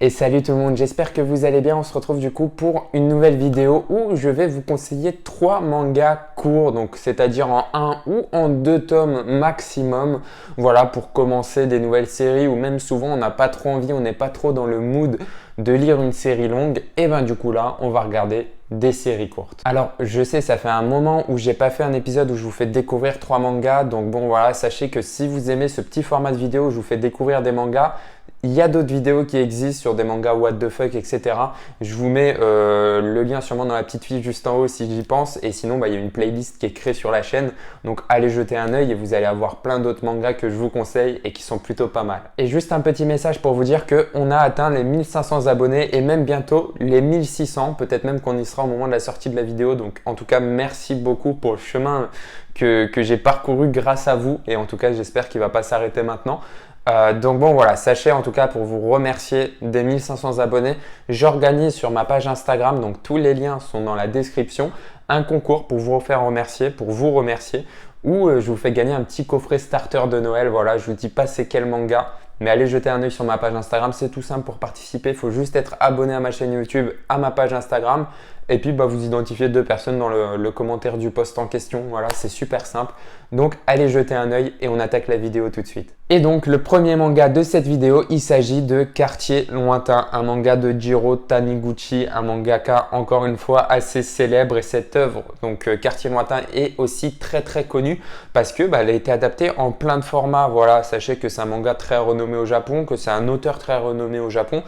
Et salut tout le monde, j'espère que vous allez bien. On se retrouve du coup pour une nouvelle vidéo où je vais vous conseiller 3 mangas courts, donc c'est-à-dire en 1 ou en 2 tomes maximum. Voilà, pour commencer des nouvelles séries ou même souvent on n'a pas trop envie, on n'est pas trop dans le mood de lire une série longue. Et ben du coup là, on va regarder des séries courtes. Alors je sais, ça fait un moment où j'ai pas fait un épisode où je vous fais découvrir 3 mangas, donc bon voilà, sachez que si vous aimez ce petit format de vidéo où je vous fais découvrir des mangas, il y a d'autres vidéos qui existent sur des mangas what the fuck, etc. Je vous mets le lien sûrement dans la petite fiche juste en haut si j'y pense. Et sinon, il y a une playlist qui est créée sur la chaîne. Donc allez jeter un œil et vous allez avoir plein d'autres mangas que je vous conseille et qui sont plutôt pas mal. Et juste un petit message pour vous dire qu'on a atteint les 1500 abonnés et même bientôt les 1600. Peut-être même qu'on y sera au moment de la sortie de la vidéo. Donc en tout cas, merci beaucoup pour le chemin que j'ai parcouru grâce à vous. Et en tout cas, j'espère qu'il ne va pas s'arrêter maintenant. Donc bon voilà, sachez en tout cas pour vous remercier des 1500 abonnés, j'organise sur ma page Instagram, donc tous les liens sont dans la description, un concours pour vous faire remercier, pour vous remercier, où je vous fais gagner un petit coffret starter de Noël. Voilà, je vous dis pas c'est quel manga, mais allez jeter un œil sur ma page Instagram, c'est tout simple pour participer, il faut juste être abonné à ma chaîne YouTube, à ma page Instagram, et puis vous identifiez 2 personnes dans le commentaire du post en question. Voilà, c'est super simple. Donc allez jeter un œil et on attaque la vidéo tout de suite. Et donc le premier manga de cette vidéo, il s'agit de Quartier Lointain, un manga de Jiro Taniguchi, un mangaka encore une fois assez célèbre. Et cette œuvre, donc Quartier Lointain, est aussi très connue parce que elle a été adaptée en plein de formats. Voilà, sachez que c'est un manga très renommé au Japon, que c'est un auteur très renommé au Japon,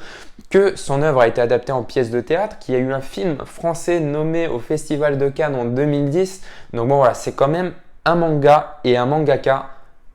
que son œuvre a été adaptée en pièce de théâtre, qu'il y a eu un film français nommé au Festival de Cannes en 2010. Donc bon voilà, c'est quand même un manga et un mangaka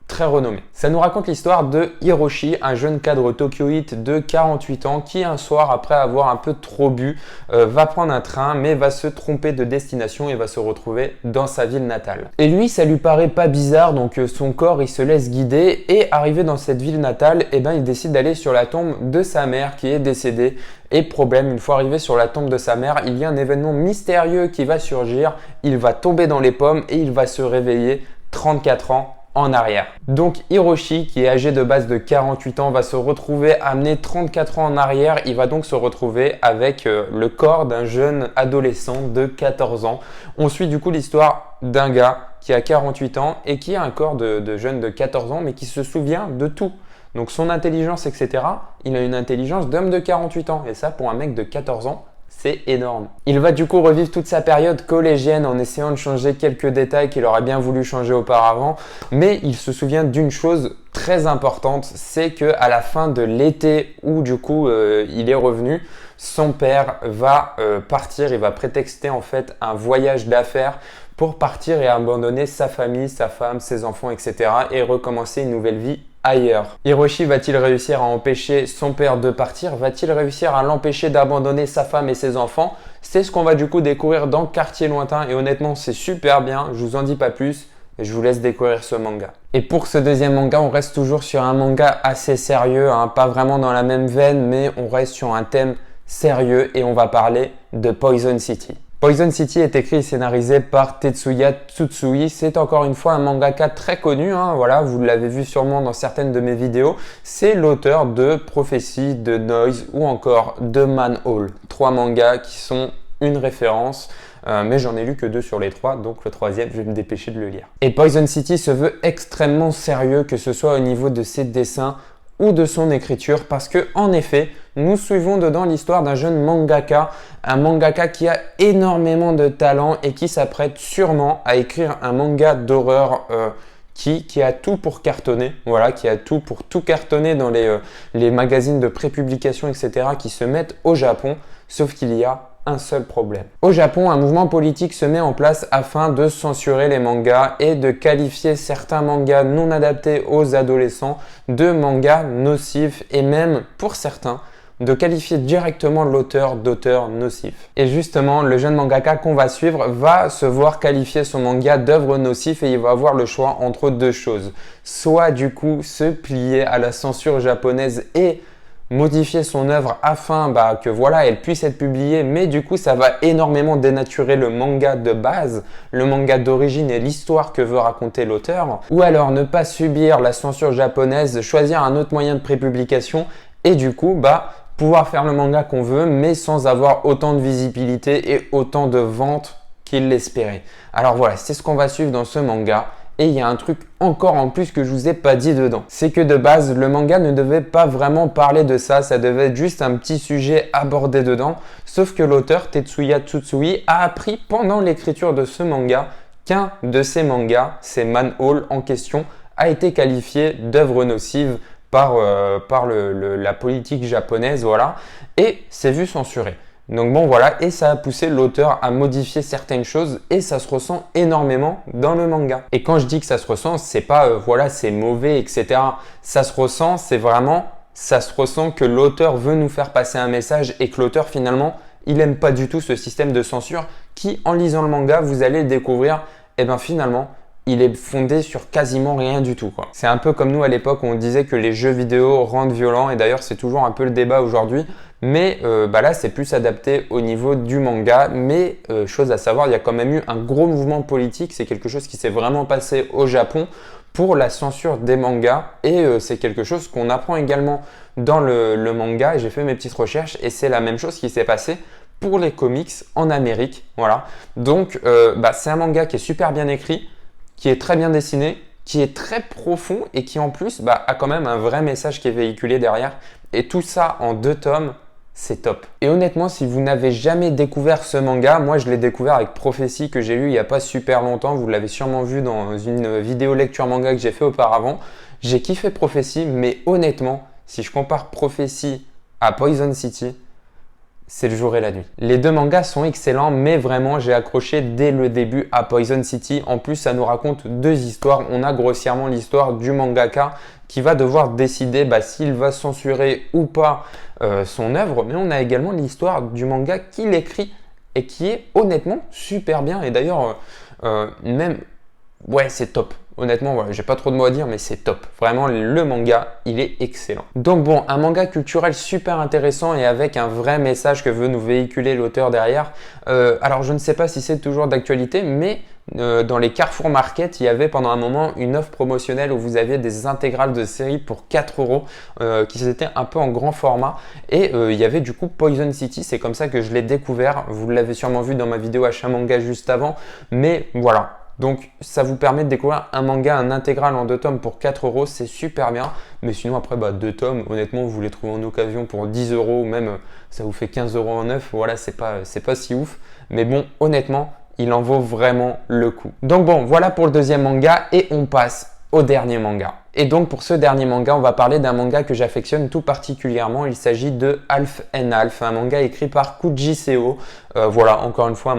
très renommé. Ça nous raconte l'histoire de Hiroshi, un jeune cadre tokyoïte de 48 ans qui un soir, après avoir un peu trop bu, va prendre un train mais va se tromper de destination et va se retrouver dans sa ville natale. Et lui, ça lui paraît pas bizarre, donc son corps il se laisse guider et arrivé dans cette ville natale, il décide d'aller sur la tombe de sa mère qui est décédée. Et problème, une fois arrivé sur la tombe de sa mère, il y a un événement mystérieux qui va surgir, il va tomber dans les pommes et il va se réveiller 34 ans en arrière. Donc Hiroshi, qui est âgé de base de 48 ans, va se retrouver amené 34 ans en arrière. Il va donc se retrouver avec le corps d'un jeune adolescent de 14 ans. On suit du coup l'histoire d'un gars qui a 48 ans et qui a un corps de jeune de 14 ans mais qui se souvient de tout. Donc son intelligence, etc. Il a une intelligence d'homme de 48 ans. Et ça, pour un mec de 14 ans, c'est énorme. Il va du coup revivre toute sa période collégienne en essayant de changer quelques détails qu'il aurait bien voulu changer auparavant. Mais il se souvient d'une chose très importante, c'est qu'à la fin de l'été où du coup il est revenu, son père va partir, il va prétexter en fait un voyage d'affaires pour partir et abandonner sa famille, sa femme, ses enfants, etc. et recommencer une nouvelle vie ailleurs. Hiroshi va-t-il réussir à empêcher son père de partir? Va-t-il réussir à l'empêcher d'abandonner sa femme et ses enfants? C'est ce qu'on va du coup découvrir dans Quartier Lointain et honnêtement c'est super bien, je vous en dis pas plus et je vous laisse découvrir ce manga. Et pour ce deuxième manga, on reste toujours sur un manga assez sérieux, pas vraiment dans la même veine, mais on reste sur un thème sérieux et on va parler de Poison City. Poison City est écrit et scénarisé par Tetsuya Tsutsui. C'est encore une fois un mangaka très connu. Voilà, vous l'avez vu sûrement dans certaines de mes vidéos. C'est l'auteur de Prophecy, de Noise ou encore de Manhole. 3 mangas qui sont une référence. Mais j'en ai lu que 2 sur les 3, donc le 3e, je vais me dépêcher de le lire. Et Poison City se veut extrêmement sérieux, que ce soit au niveau de ses dessins ou de son écriture, parce que en effet, nous suivons dedans l'histoire d'un jeune mangaka, un mangaka qui a énormément de talent et qui s'apprête sûrement à écrire un manga d'horreur qui a tout pour cartonner, voilà, qui a tout pour tout cartonner dans les magazines de prépublication, etc. qui se mettent au Japon, sauf qu'il y a un seul problème. Au Japon, un mouvement politique se met en place afin de censurer les mangas et de qualifier certains mangas non adaptés aux adolescents de mangas nocifs et même, pour certains, de qualifier directement l'auteur d'auteur nocif. Et justement, le jeune mangaka qu'on va suivre va se voir qualifier son manga d'œuvre nocif et il va avoir le choix entre 2 choses. Soit du coup se plier à la censure japonaise et modifier son œuvre afin que voilà, elle puisse être publiée, mais du coup ça va énormément dénaturer le manga de base, le manga d'origine et l'histoire que veut raconter l'auteur, ou alors ne pas subir la censure japonaise, choisir un autre moyen de prépublication et du coup pouvoir faire le manga qu'on veut, mais sans avoir autant de visibilité et autant de ventes qu'il l'espérait. Alors voilà, c'est ce qu'on va suivre dans ce manga. Et il y a un truc encore en plus que je vous ai pas dit dedans. C'est que de base, le manga ne devait pas vraiment parler de ça. Ça devait être juste un petit sujet abordé dedans. Sauf que l'auteur, Tetsuya Tsutsui, a appris pendant l'écriture de ce manga qu'un de ces mangas, ces manhole en question, a été qualifié d'œuvre nocive par la politique japonaise, voilà, et s'est vu censuré. Donc bon voilà, et ça a poussé l'auteur à modifier certaines choses et ça se ressent énormément dans le manga. Et quand je dis que ça se ressent, c'est pas voilà, c'est mauvais, etc. Ça se ressent, c'est vraiment, ça se ressent que l'auteur veut nous faire passer un message et que l'auteur finalement, il aime pas du tout ce système de censure qui, en lisant le manga, vous allez le découvrir, et bien finalement, il est fondé sur quasiment rien du tout, quoi. C'est un peu comme nous à l'époque où on disait que les jeux vidéo rendent violents, et d'ailleurs c'est toujours un peu le débat aujourd'hui, mais là c'est plus adapté au niveau du manga. Mais chose à savoir, il y a quand même eu un gros mouvement politique, c'est quelque chose qui s'est vraiment passé au Japon pour la censure des mangas, et c'est quelque chose qu'on apprend également dans le manga, et j'ai fait mes petites recherches, et c'est la même chose qui s'est passée pour les comics en Amérique, voilà. Donc c'est un manga qui est super bien écrit, qui est très bien dessiné, qui est très profond et qui en plus a quand même un vrai message qui est véhiculé derrière. Et tout ça en 2 tomes, c'est top. Et honnêtement, si vous n'avez jamais découvert ce manga, moi je l'ai découvert avec Prophétie que j'ai lu il n'y a pas super longtemps. Vous l'avez sûrement vu dans une vidéo lecture manga que j'ai fait auparavant. J'ai kiffé Prophétie, mais honnêtement, si je compare Prophétie à Poison City, c'est le jour et la nuit. Les 2 mangas sont excellents, mais vraiment, j'ai accroché dès le début à Poison City. En plus, ça nous raconte 2 histoires. On a grossièrement l'histoire du mangaka qui va devoir décider s'il va censurer ou pas son œuvre, mais on a également l'histoire du manga qu'il écrit et qui est honnêtement super bien. Et d'ailleurs, c'est top. Honnêtement, voilà, j'ai pas trop de mots à dire, mais c'est top. Vraiment, le manga, il est excellent. Donc bon, un manga culturel super intéressant et avec un vrai message que veut nous véhiculer l'auteur derrière. Alors, je ne sais pas si c'est toujours d'actualité, mais dans les Carrefour Market, il y avait pendant un moment une offre promotionnelle où vous aviez des intégrales de séries pour 4 € qui étaient un peu en grand format. Et il y avait du coup Poison City, c'est comme ça que je l'ai découvert. Vous l'avez sûrement vu dans ma vidéo achat manga juste avant, mais voilà. Donc ça vous permet de découvrir un manga, un intégral en 2 tomes pour 4 €, c'est super bien. Mais sinon après 2 tomes, honnêtement vous les trouvez en occasion pour 10 € ou même ça vous fait 15 € en neuf. Voilà, c'est pas si ouf. Mais bon, honnêtement, il en vaut vraiment le coup. Donc bon, voilà pour le 2e manga et on passe au dernier manga. Et donc pour ce dernier manga, on va parler d'un manga que j'affectionne tout particulièrement. Il s'agit de Half and Half, un manga écrit par Kuji Seo. Voilà, encore une fois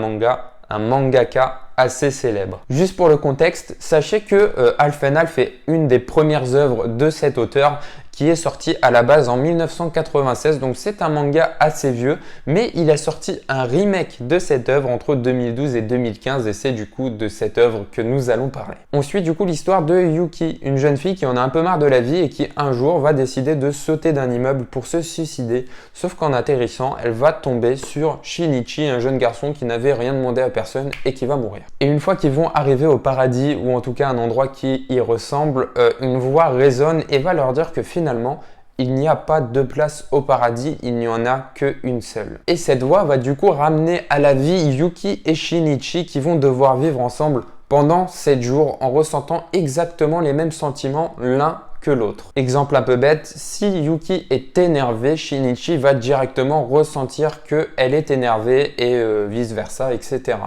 un mangaka assez célèbre. Juste pour le contexte, sachez que Half and Half est une des premières œuvres de cet auteur qui est sorti à la base en 1996, donc c'est un manga assez vieux, mais il a sorti un remake de cette œuvre entre 2012 et 2015 et c'est du coup de cette œuvre que nous allons parler. On suit du coup l'histoire de Yuki, une jeune fille qui en a un peu marre de la vie et qui un jour va décider de sauter d'un immeuble pour se suicider, sauf qu'en atterrissant, elle va tomber sur Shinichi, un jeune garçon qui n'avait rien demandé à personne et qui va mourir. Et une fois qu'ils vont arriver au paradis, ou en tout cas un endroit qui y ressemble, une voix résonne et va leur dire que finalement, il n'y a pas de place au paradis, il n'y en a qu'une seule. Et cette voix va du coup ramener à la vie Yuki et Shinichi qui vont devoir vivre ensemble pendant 7 jours en ressentant exactement les mêmes sentiments l'un que l'autre. Exemple un peu bête, si Yuki est énervé, Shinichi va directement ressentir qu'elle est énervée et vice versa, etc.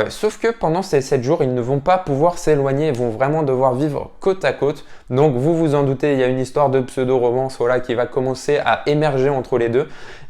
Sauf que pendant ces 7 jours, ils ne vont pas pouvoir s'éloigner, ils vont vraiment devoir vivre côte à côte. Donc vous vous en doutez, il y a une histoire de pseudo-romance qui va commencer à émerger entre les deux.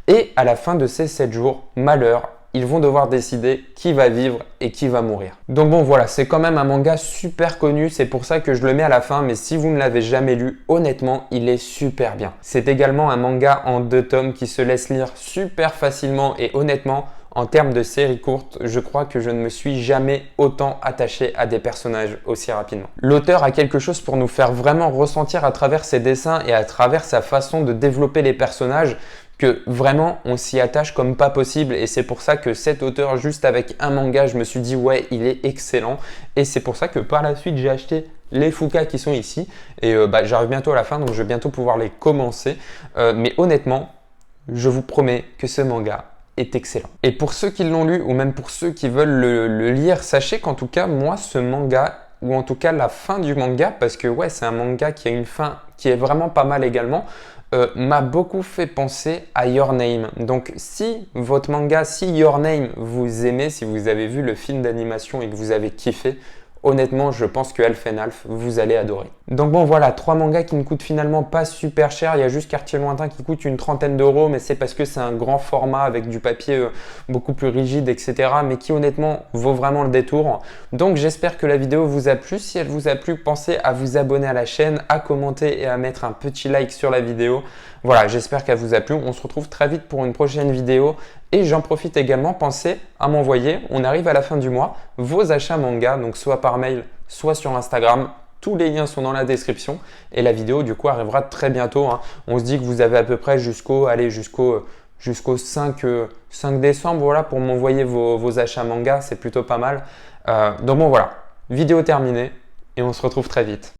Et à la fin de ces 7 jours, malheur, ils vont devoir décider qui va vivre et qui va mourir. Donc bon voilà, c'est quand même un manga super connu, c'est pour ça que je le mets à la fin, mais si vous ne l'avez jamais lu, honnêtement, il est super bien. C'est également un manga en 2 tomes qui se laisse lire super facilement et honnêtement, en termes de série courte, je crois que je ne me suis jamais autant attaché à des personnages aussi rapidement. L'auteur a quelque chose pour nous faire vraiment ressentir à travers ses dessins et à travers sa façon de développer les personnages que vraiment on s'y attache comme pas possible et c'est pour ça que cet auteur, juste avec un manga, je me suis dit ouais, il est excellent et c'est pour ça que par la suite j'ai acheté les Fuka qui sont ici et j'arrive bientôt à la fin donc je vais bientôt pouvoir les commencer mais honnêtement je vous promets que ce manga est excellent. Et pour ceux qui l'ont lu ou même pour ceux qui veulent le lire, sachez qu'en tout cas, moi, ce manga, ou en tout cas la fin du manga, parce que ouais, c'est un manga qui a une fin qui est vraiment pas mal également, m'a beaucoup fait penser à Your Name. Donc si votre manga, si Your Name vous aimez, si vous avez vu le film d'animation et que vous avez kiffé, honnêtement, je pense que Elf and Alf, vous allez adorer. Donc bon, voilà, 3 mangas qui ne coûtent finalement pas super cher. Il y a juste Quartier Lointain qui coûte une trentaine d'euros, mais c'est parce que c'est un grand format avec du papier beaucoup plus rigide, etc. Mais qui honnêtement vaut vraiment le détour. Donc j'espère que la vidéo vous a plu. Si elle vous a plu, pensez à vous abonner à la chaîne, à commenter et à mettre un petit like sur la vidéo. Voilà, j'espère qu'elle vous a plu. On se retrouve très vite pour une prochaine vidéo. Et j'en profite également, pensez à m'envoyer, on arrive à la fin du mois, vos achats manga, donc soit par mail, soit sur Instagram. Tous les liens sont dans la description et la vidéo du coup arrivera très bientôt. On se dit que vous avez à peu près jusqu'au 5 décembre voilà, pour m'envoyer vos achats manga, c'est plutôt pas mal. Donc bon voilà, vidéo terminée et on se retrouve très vite.